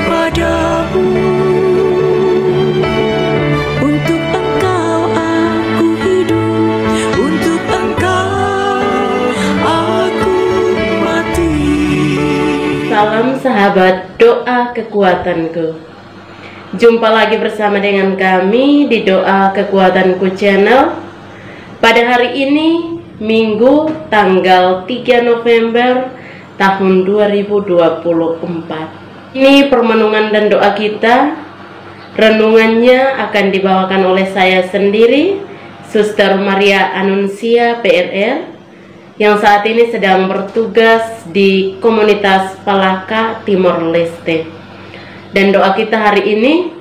padamu. Untuk Engkau aku hidup, untuk Engkau aku mati. Salam sahabat doa kekuatanku. Jumpa lagi bersama dengan kami di Doa Kekuatanku Channel. Pada hari ini, Minggu tanggal 3 November tahun 2024. Ini permenungan dan doa kita. Renungannya akan dibawakan oleh saya sendiri, Suster Maria Anuncia PRR, yang saat ini sedang bertugas di komunitas Palaka Timor Leste. Dan doa kita hari ini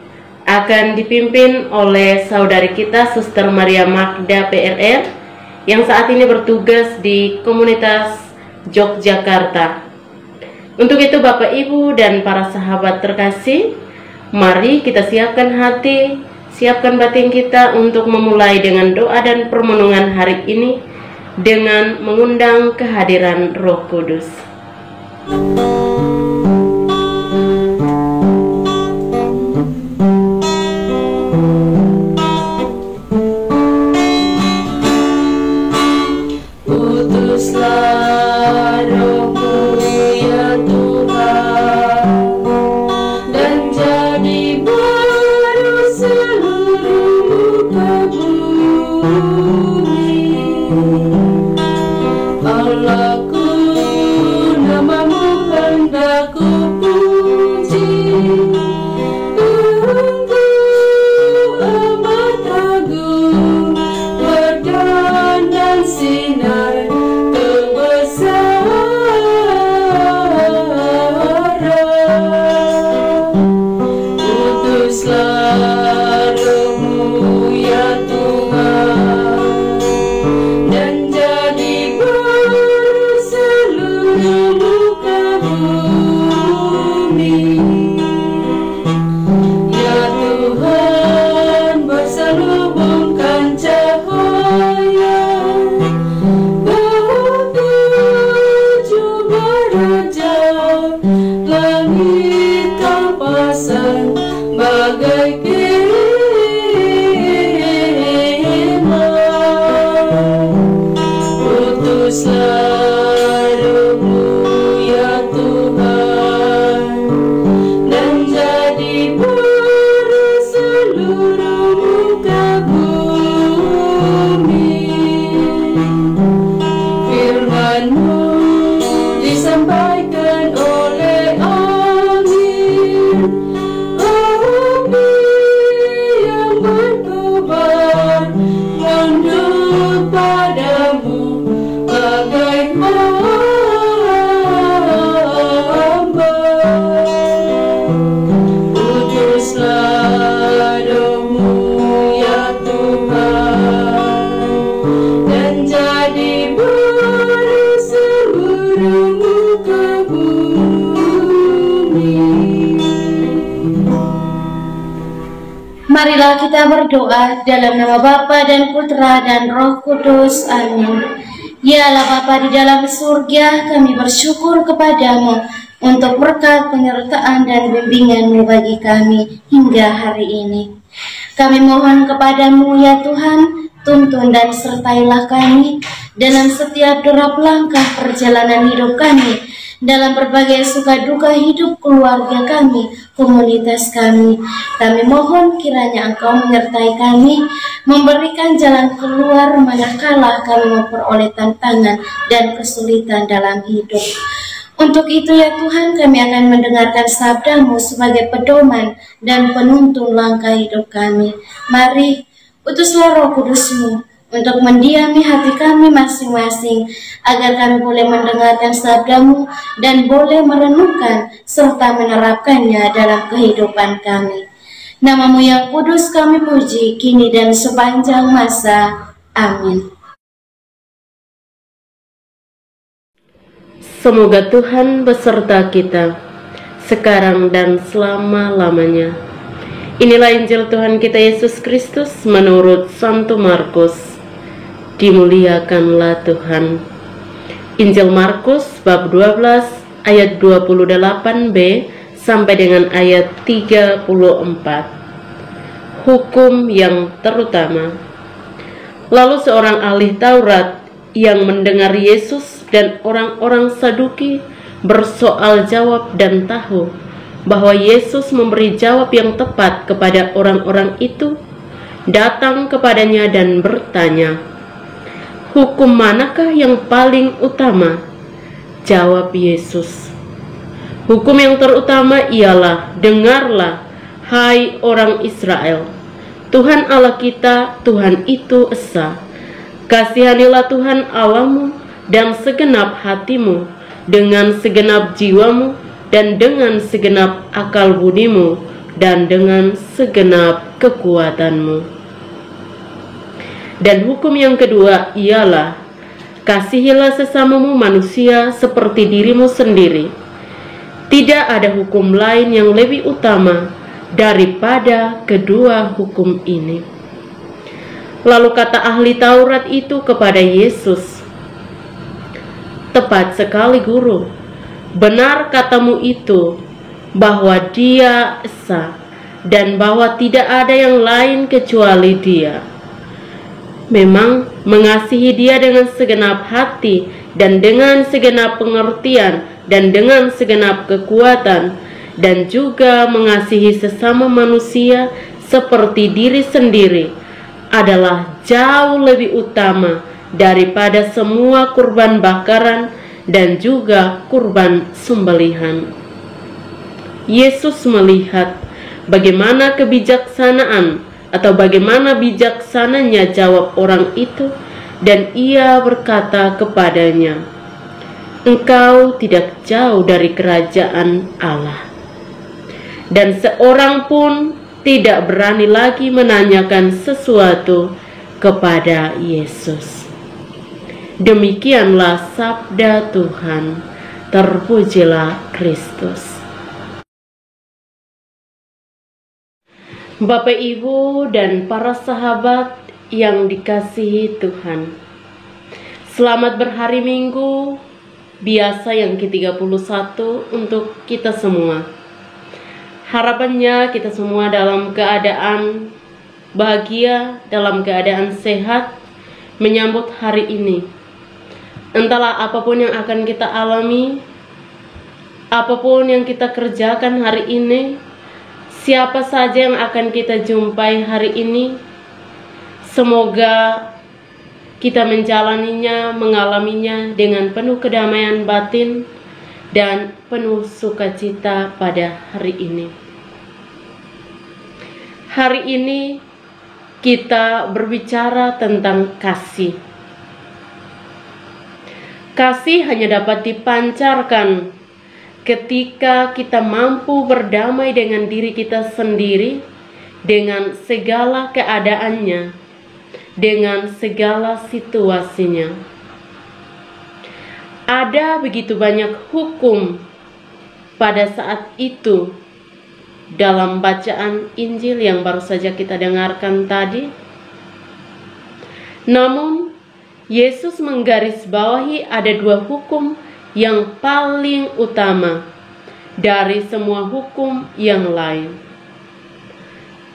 akan dipimpin oleh saudari kita Suster Maria Magda PRR yang saat ini bertugas di komunitas Yogyakarta. Untuk itu Bapak Ibu dan para sahabat terkasih, mari kita siapkan hati, siapkan batin kita untuk memulai dengan doa dan permenungan hari ini dengan mengundang kehadiran Roh Kudus. Utuslah Roh-Mu ya Tuhan, dan jadi baru seluruh muka bumi. Allahku, nama-Mu hendak ku puji. Engkau amat agung, berdan dan sinar Utuslah Roh-Mu ya Tuhan, dan jadi baru seluruh muka bumi. Ya Tuhan, berselubungkan cahaya ketujuh derajat langit Kau pasang bagai kemah. Utuslah Roh-Mu ya Tuhan, dan jadi baru seluruh muka bumi. Firman-Mu disampaikan oleh angin, yang berkobar menunduk padamu bagai hamba. Utuslah Roh-Mu ya Tuhan, dan jadi baru seluruh muka bumi. Marilah kita berdoa dalam nama Bapa dan Putra dan Roh Kudus. Amin. Ya Allah Bapa di dalam surga, kami bersyukur kepadamu untuk berkat penyertaan dan bimbingan-Mu bagi kami hingga hari ini. Kami mohon kepadamu ya Tuhan, tuntun dan sertailah kami dalam setiap derap langkah perjalanan hidup kami, dalam berbagai suka duka hidup keluarga kami, komunitas kami. Kami mohon kiranya Engkau menyertai kami, memberikan jalan keluar manakala kami memperoleh tantangan dan kesulitan dalam hidup. Untuk itu ya Tuhan, kami akan mendengarkan sabda-Mu sebagai pedoman dan penuntun langkah hidup kami. Mari, utuslah Roh Kudus-Mu untuk mendiami hati kami masing-masing, agar kami boleh mendengarkan sabda-Mu dan boleh merenungkan serta menerapkannya dalam kehidupan kami. Nama-Mu yang kudus kami puji, kini dan sepanjang masa. Amin. Semoga Tuhan beserta kita sekarang dan selama-lamanya. Inilah Injil Tuhan kita Yesus Kristus menurut Santo Markus. Dimuliakanlah Tuhan. Injil Markus bab 12 ayat 28b sampai dengan ayat 34. Hukum yang terutama. Lalu seorang ahli Taurat yang mendengar Yesus dan orang-orang Saduki bersoal jawab dan tahu bahwa Yesus memberi jawab yang tepat kepada orang-orang itu, datang kepadanya dan bertanya, "Hukum manakah yang paling utama?" Jawab Yesus, "Hukum yang terutama ialah, dengarlah, hai orang Israel, Tuhan Allah kita, Tuhan itu esa. Kasihanilah Tuhan Allahmu dan segenap hatimu, dengan segenap jiwamu, dan dengan segenap akal budimu, dan dengan segenap kekuatanmu. Dan hukum yang kedua ialah, kasihilah sesamamu manusia seperti dirimu sendiri. Tidak ada hukum lain yang lebih utama daripada kedua hukum ini." Lalu kata ahli Taurat itu kepada Yesus, "Tepat sekali, Guru. Benar katamu itu, bahwa Dia esa, dan bahwa tidak ada yang lain kecuali Dia. Memang mengasihi Dia dengan segenap hati, dan dengan segenap pengertian, dan dengan segenap kekuatan, dan juga mengasihi sesama manusia seperti diri sendiri adalah jauh lebih utama daripada semua kurban bakaran dan juga kurban sembelihan." Yesus melihat bagaimana kebijaksanaan atau bagaimana bijaksananya jawab orang itu, dan Ia berkata kepadanya, "Engkau tidak jauh dari kerajaan Allah." Dan seorang pun tidak berani lagi menanyakan sesuatu kepada Yesus. Demikianlah sabda Tuhan. Terpujilah Kristus. Bapak, Ibu, dan para sahabat yang dikasihi Tuhan, selamat berhari Minggu biasa yang ke-31 untuk kita semua. Harapannya kita semua dalam keadaan bahagia, dalam keadaan sehat, menyambut hari ini. Entahlah apapun yang akan kita alami, apapun yang kita kerjakan hari ini, siapa saja yang akan kita jumpai hari ini, semoga kita menjalaninya, mengalaminya dengan penuh kedamaian batin dan penuh sukacita pada hari ini. Hari ini kita berbicara tentang kasih. Kasih hanya dapat dipancarkan ketika kita mampu berdamai dengan diri kita sendiri, dengan segala keadaannya, dengan segala situasinya. Ada begitu banyak hukum pada saat itu dalam bacaan Injil yang baru saja kita dengarkan tadi. Namun Yesus menggarisbawahi ada dua hukum yang paling utama dari semua hukum yang lain.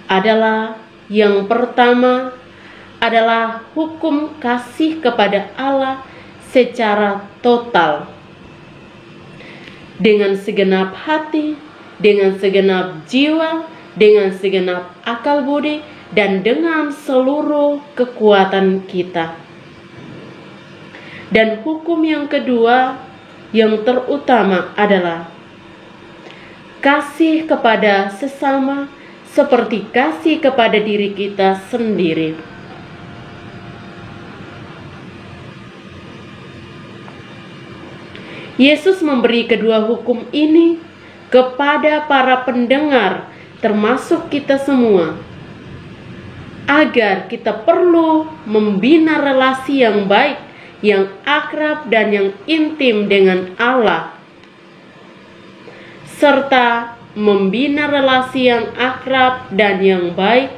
Adalah yang pertama adalah hukum kasih kepada Allah secara total, dengan segenap hati, dengan segenap jiwa, dengan segenap akal budi, dan dengan seluruh kekuatan kita. Dan hukum yang kedua yang terutama adalah kasih kepada sesama seperti kasih kepada diri kita sendiri. Yesus memberi kedua hukum ini kepada para pendengar, termasuk kita semua, agar kita perlu membina relasi yang baik, yang akrab dan yang intim dengan Allah, serta membina relasi yang akrab dan yang baik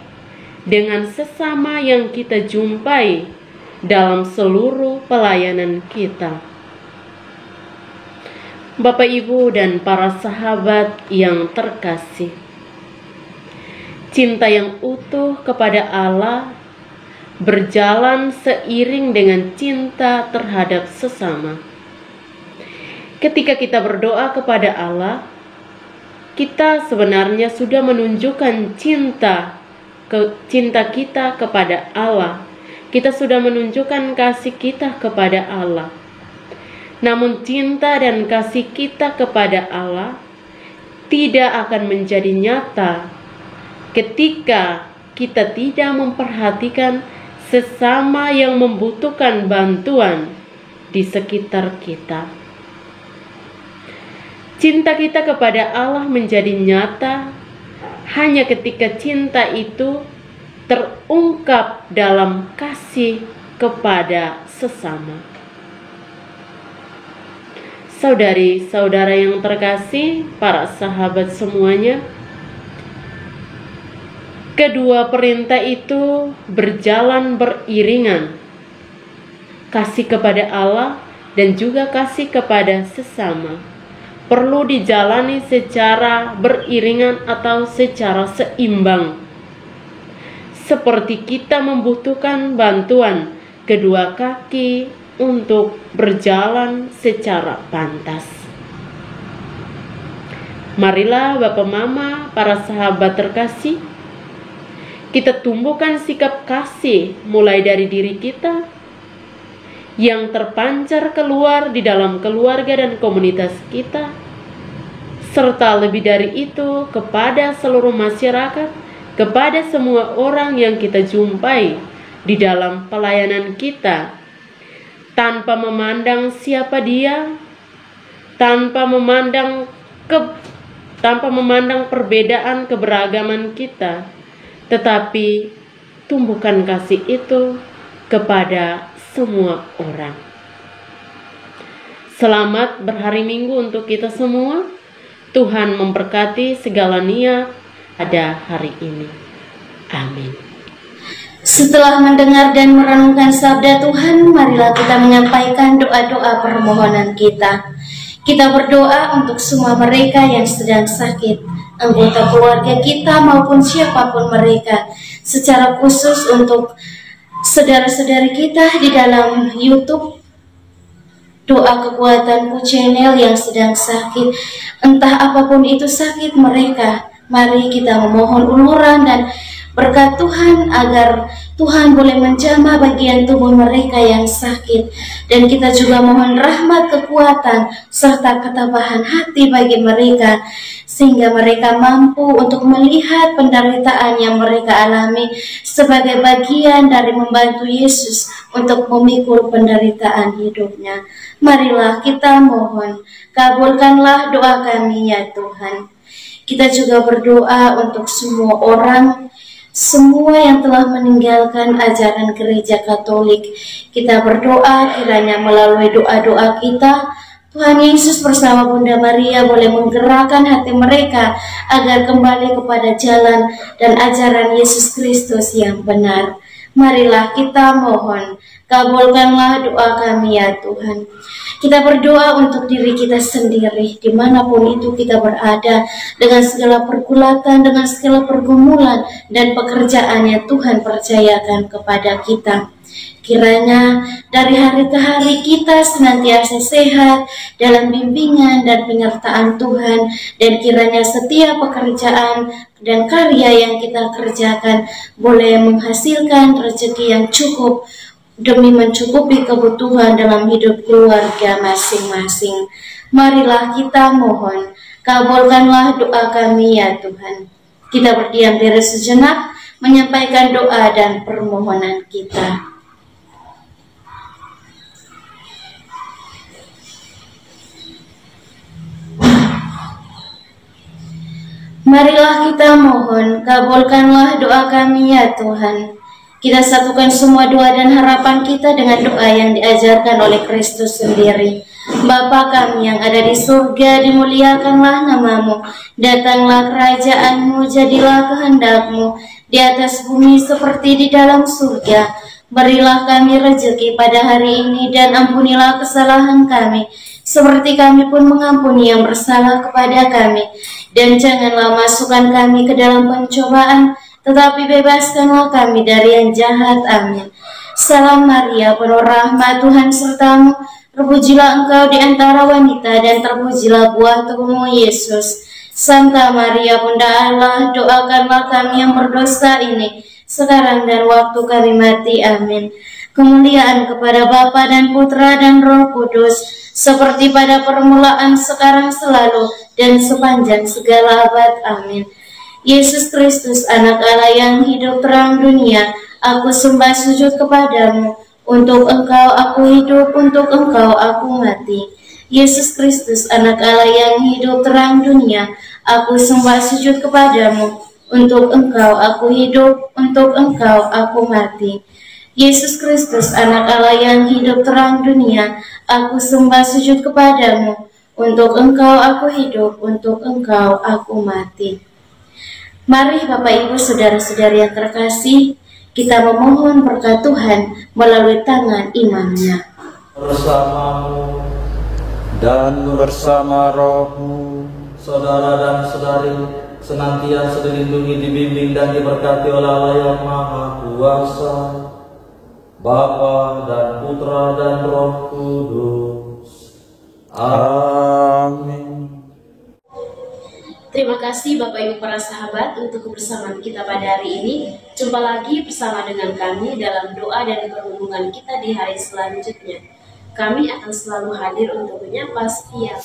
dengan sesama yang kita jumpai dalam seluruh pelayanan kita. Bapak, Ibu, dan para sahabat yang terkasih, cinta yang utuh kepada Allah berjalan seiring dengan cinta terhadap sesama. Ketika kita berdoa kepada Allah, kita sebenarnya sudah menunjukkan cinta kita kepada Allah. Kita sudah menunjukkan kasih kita kepada Allah. Namun cinta dan kasih kita kepada Allah tidak akan menjadi nyata ketika kita tidak memperhatikan sesama yang membutuhkan bantuan di sekitar kita. Cinta kita kepada Allah menjadi nyata hanya ketika cinta itu terungkap dalam kasih kepada sesama. Saudari-saudara yang terkasih, para sahabat semuanya, kedua perintah itu berjalan beriringan. Kasih kepada Allah dan juga kasih kepada sesama perlu dijalani secara beriringan atau secara seimbang. Seperti kita membutuhkan bantuan kedua kaki untuk berjalan secara pantas. Marilah Bapak Mama, para sahabat terkasih, kita tumbuhkan sikap kasih mulai dari diri kita yang terpancar keluar di dalam keluarga dan komunitas kita, serta lebih dari itu kepada seluruh masyarakat, kepada semua orang yang kita jumpai di dalam pelayanan kita, tanpa memandang siapa dia, tanpa memandang perbedaan keberagaman kita, tetapi tumbuhkan kasih itu kepada semua orang. Selamat berhari Minggu untuk kita semua. Tuhan memberkati segala niat pada hari ini. Amin. Setelah mendengar dan merenungkan sabda Tuhan, marilah kita menyampaikan doa-doa permohonan kita. Kita berdoa untuk semua mereka yang sedang sakit, anggota keluarga kita maupun siapapun mereka, secara khusus untuk saudara-saudari kita di dalam YouTube Doa Kekuatanku Channel yang sedang sakit, entah apapun itu sakit mereka. Mari kita memohon uluran dan berkat Tuhan agar Tuhan boleh menjamah bagian tubuh mereka yang sakit. Dan kita juga mohon rahmat, kekuatan, serta ketabahan hati bagi mereka, sehingga mereka mampu untuk melihat penderitaan yang mereka alami sebagai bagian dari membantu Yesus untuk memikul penderitaan hidupnya. Marilah kita mohon, kabulkanlah doa kami ya Tuhan. Kita juga berdoa untuk semua orang, semua yang telah meninggalkan ajaran gereja Katolik. Kita berdoa kiranya melalui doa-doa kita, Tuhan Yesus bersama Bunda Maria boleh menggerakkan hati mereka agar kembali kepada jalan dan ajaran Yesus Kristus yang benar. Marilah kita mohon, kabulkanlah doa kami ya Tuhan. Kita berdoa untuk diri kita sendiri, dimanapun itu kita berada, dengan segala pergulatan, dengan segala pergumulan dan pekerjaan yang Tuhan percayakan kepada kita. Kiranya dari hari ke hari kita senantiasa sehat dalam bimbingan dan penyertaan Tuhan, dan kiranya setiap pekerjaan dan karya yang kita kerjakan boleh menghasilkan rezeki yang cukup demi mencukupi kebutuhan dalam hidup keluarga masing-masing. Marilah kita mohon, kabulkanlah doa kami ya Tuhan. Kita berdiam diri sejenak, menyampaikan doa dan permohonan kita. Marilah kita mohon, kabulkanlah doa kami ya Tuhan. Kita satukan semua doa dan harapan kita dengan doa yang diajarkan oleh Kristus sendiri. Bapa kami yang ada di surga, dimuliakanlah namamu. Datanglah kerajaanmu, jadilah kehendakmu di atas bumi seperti di dalam surga. Berilah kami rezeki pada hari ini dan ampunilah kesalahan kami, seperti kami pun mengampuni yang bersalah kepada kami. Dan janganlah masukkan kami ke dalam pencobaan, tetapi bebaskanlah kami dari yang jahat. Amin. Salam Maria, penuh rahmat, Tuhan sertamu. Terpujilah engkau di antara wanita, dan terpujilah buah tubuhmu, Yesus. Santa Maria, Bunda Allah, doakanlah kami yang berdosa ini, sekarang dan waktu kami mati. Amin. Kemuliaan kepada Bapa dan Putra dan Roh Kudus, seperti pada permulaan, sekarang, selalu, dan sepanjang segala abad. Amin. Yesus Kristus, anak Allah yang hidup terang dunia, aku sembah sujud kepadamu. Untuk engkau aku hidup, untuk engkau aku mati. Yesus Kristus, anak Allah yang hidup terang dunia, aku sembah sujud kepadamu. Untuk engkau aku hidup, untuk engkau aku mati. Yesus Kristus, anak Allah yang hidup terang dunia, aku sembah sujud kepadamu. Untuk engkau aku hidup, untuk engkau aku mati. Mari Bapak Ibu saudara-saudari yang terkasih, kita memohon berkat Tuhan melalui tangan imamnya. Bersamamu dan bersama rohmu, saudara dan saudari, senantiasa dilindungi, dibimbing dan diberkati oleh Allah yang Maha Kuasa, Bapa dan Putra dan Roh Kudus. Amin. Terima kasih Bapak Ibu para sahabat untuk kebersamaan kita pada hari ini. Jumpa lagi bersama dengan kami dalam doa dan perhubungan kita di hari selanjutnya. Kami akan selalu hadir untuk menyapa setiap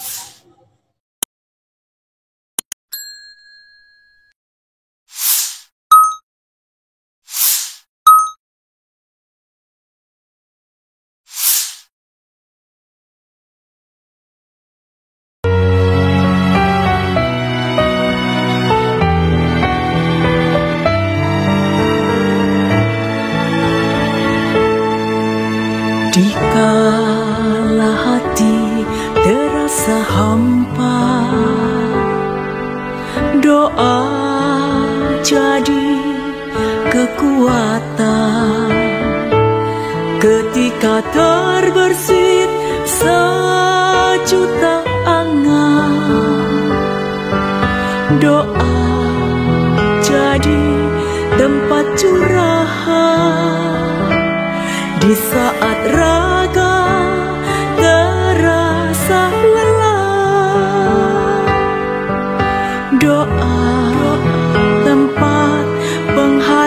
Dikala hati terasa hampa, doa jadi kekuatan. Ketika terbersit sejuta angan, doa jadi tempat curahan. Di saat raga terasa lelah, doa tempat pengharapan.